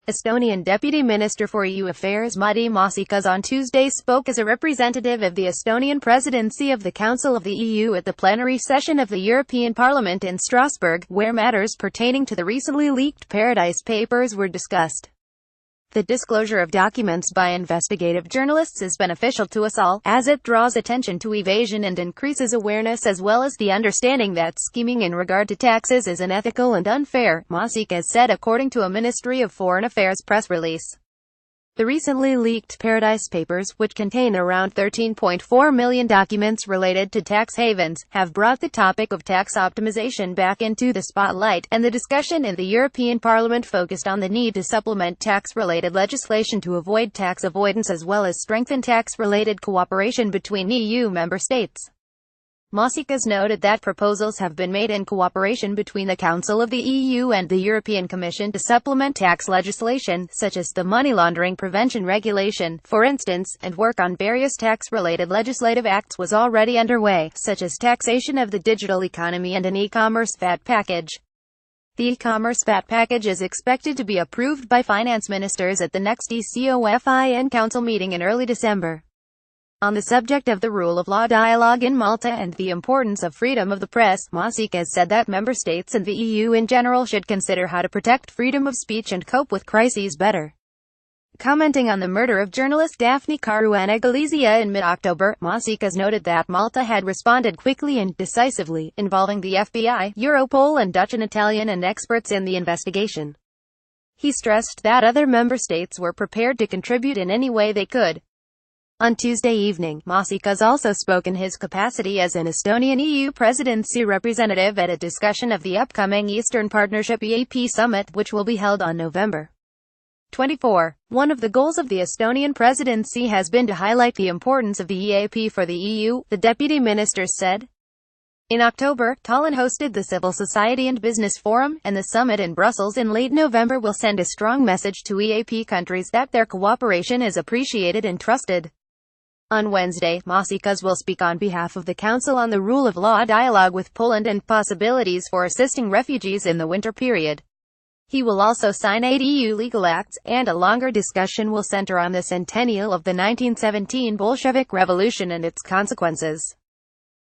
Estonian Deputy Minister for EU Affairs Matti Maasikas on Tuesday spoke as a representative of the Estonian presidency of the Council of the EU at the plenary session of the European Parliament in Strasbourg, where matters pertaining to the recently leaked Paradise Papers were discussed. The disclosure of documents by investigative journalists is beneficial to us all, as it draws attention to evasion and increases awareness as well as the understanding that scheming in regard to taxes is unethical and unfair, Maasikas said according to a Ministry of Foreign Affairs press release. The recently leaked Paradise Papers, which contain around 13.4 million documents related to tax havens, have brought the topic of tax optimization back into the spotlight, and the discussion in the European Parliament focused on the need to supplement tax-related legislation to avoid tax avoidance as well as strengthen tax-related cooperation between EU member states. Maasikas noted that proposals have been made in cooperation between the Council of the EU and the European Commission to supplement tax legislation, such as the money laundering prevention regulation, for instance, and work on various tax-related legislative acts was already underway, such as taxation of the digital economy and an e-commerce VAT package. The e-commerce VAT package is expected to be approved by finance ministers at the next ECOFIN Council meeting in early December. On the subject of the rule of law dialogue in Malta and the importance of freedom of the press, Maasikas said that member states and the EU in general should consider how to protect freedom of speech and cope with crises better. Commenting on the murder of journalist Daphne Caruana Galizia in mid-October, Maasikas noted that Malta had responded quickly and decisively, involving the FBI, Europol and Dutch and Italian and experts in the investigation. He stressed that other member states were prepared to contribute in any way they could. On Tuesday evening, Maasikas also spoke in his capacity as an Estonian EU presidency representative at a discussion of the upcoming Eastern Partnership EAP summit, which will be held on November 24. One of the goals of the Estonian presidency has been to highlight the importance of the EAP for the EU, the deputy minister said. In October, Tallinn hosted the Civil Society and Business Forum, and the summit in Brussels in late November will send a strong message to EAP countries that their cooperation is appreciated and trusted. On Wednesday, Maasikas will speak on behalf of the Council on the rule of law dialogue with Poland and possibilities for assisting refugees in the winter period. He will also sign 8 EU legal acts, and a longer discussion will center on the centennial of the 1917 Bolshevik Revolution and its consequences.